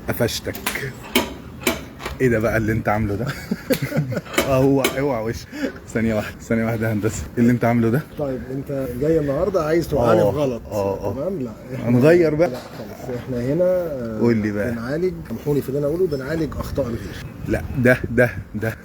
قفشتك. ايه ده بقى اللي انت عامله ده؟ هو اوعى وش. ثانية واحدة يا هندسة، ايه اللي انت عامله ده؟ طيب انت جاي النهارده عايز توقعني بغلط. تمام. لا هنغير بقى. لا خلاص، احنا هنا قول لي بقى. بنعالج، سامحوني في اللي انا اقوله، بنعالج اخطاء الغير. لا ده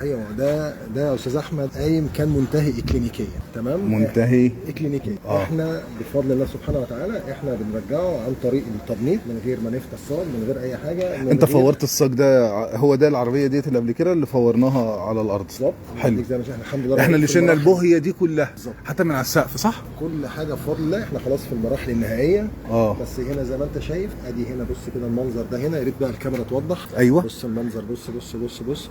ايوه ده يا استاذ احمد قايم كان منتهي اكلينيكيا. تمام. منتهي اكلينيكيا. احنا بفضل الله سبحانه وتعالى احنا بنرجعه عن طريق التبنيط من غير ما نفتح الصاج، من غير اي حاجه. انت فورت الصاج ده؟ هو ده العربيه ديت اللي قبل كده اللي فورناها على الارض؟ بالظبط. حلو. زي ما احنا الحمد لله احنا اللي شلنا البوهيه دي كلها بالظبط. حتى من على السقف، صح؟ كل حاجه بفضل الله. احنا خلاص في المراحل النهائيه. بس هنا زي ما انت شايف ادي هنا، بص كده المنظر ده هنا، يا ريت بقى الكاميرا توضح. ايوه بص المنظر،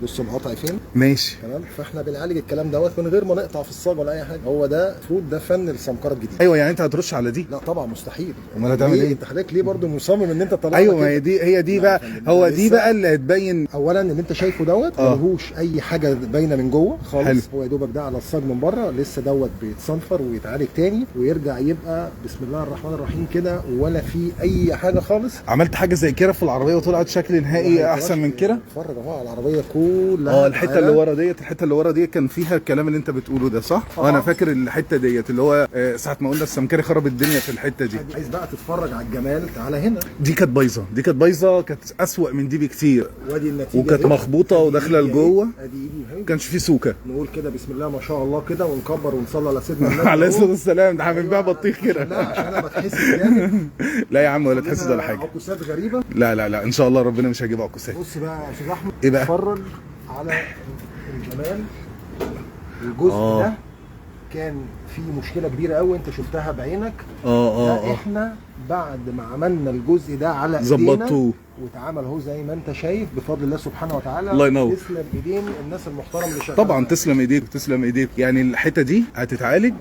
بص القطع فين. ماشي تمام. فاحنا بنعالج الكلام دوت من غير ما نقطع في الصاج ولا اي حاجه. هو ده المفروض ده فن السمكره الجديد. ايوه يعني انت هترش على دي؟ لا طبعا مستحيل. امال هتعمل ايه؟ انت حضرتك ليه برضو مصمم ان انت تطلع؟ ايوه ما هي دي بقى، هو دي بقى اللي هتبين. اولا اللي انت شايفه دوت ملهوش اي حاجه باينه من جوه خالص. حلو. هو يا دوبك ده على الصاج من بره، لسه دوت بيتصنفر ويتعالج تاني ويرجع يبقى بسم الله الرحمن الرحيم كده، ولا في اي حاجه خالص. عملت حاجه زي كده في العربيه وطلعت شكل نهائي احسن من كده؟ اتفرج اهو على العربيه كلها. الحته اللي ورا ديت كان فيها الكلام اللي انت بتقوله ده، صح؟ وانا فاكر الحته ديت اللي هو ساعه ما قلنا السمكري خرب الدنيا في الحته دي. عايز بقى تتفرج على الجمال، تعالى هنا. دي كانت بايظه، كانت اسوأ من دي بكتير. وادي النتيجه، وكانت مخبوطه وداخله لجوه. ادي ايدي ما كانش في سوكه. نقول كده بسم الله ما شاء الله كده، ونكبر ونصلي على سيدنا النبي عليه الصلاه والسلام. ده هنبيع بطيخ كده. لا عشان انا بتحسد جامد. لا يا عم ولا تحسد ولا حاجه. عكوسات غريبه. لا ان شاء الله ربنا مش هيجيب عكوسات. بص بقى يا استاذ احمد، ايه بقى؟ اتفرج على الجمال. الجزء ده كان في مشكله كبيره قوي انت شفتها بعينك. ده احنا بعد ما عملنا الجزء ده على ايدينا ظبطوه واتعمل اهو زي ما انت شايف بفضل الله سبحانه وتعالى. الله ينور. تسلم ايدين الناس المحترمه اللي شغاله. طبعا تسلم ايديك. يعني الحته دي هتتعالج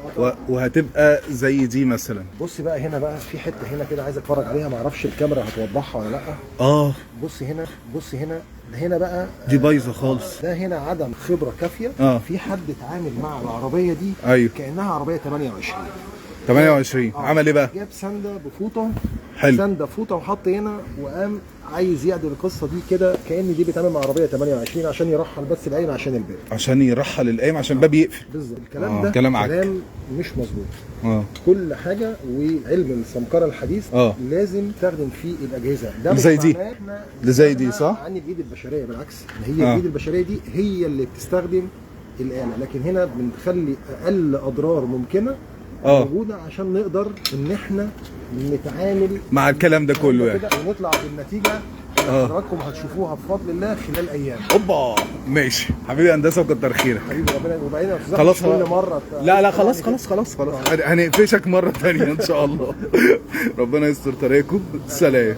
وهتبقى زي دي مثلا. بص بقى هنا بقى في حته هنا كده عايز اتفرج عليها، ما اعرفش الكاميرا هتوضحها ولا لا. بص هنا بقى دي بايظه خالص. ده هنا عدم خبره كافيه. في حد اتعامل مع العربيه دي ايوه كانها عربيه 28. عمل ايه بقى؟ جاب سنده بفوطه. حلو. سنده فوطه وحط هنا، وقام عايز يعدل القصه دي كده كان دي بيتعامل مع عربيه 28 عشان يرحل بس القايم عشان الباب. عشان يرحل القايم عشان الباب يقفل. بالظبط. الكلام ده كلام مش مظبوط. كل حاجه وعلم السمكره الحديث لازم تستخدم فيه الاجهزه. ده زي دي صح؟ عن الايد البشريه، بالعكس هي الايد البشريه دي هي اللي بتستخدم الآلة، لكن هنا بنخلي اقل اضرار ممكنه موجوده عشان نقدر ان احنا نتعامل مع الكلام ده كله يعني، ونطلع بالنتيجه اللي حضراتكم هتشوفوها بفضل الله خلال ايام. اوبا ماشي حبيبي هندسه وكتر خيرك حبيبي ربنا. وبعدين خلاص كل مره لا خلاص هنقفشك مره ثانيه ان شاء الله. ربنا يستر طريقكم. سلام.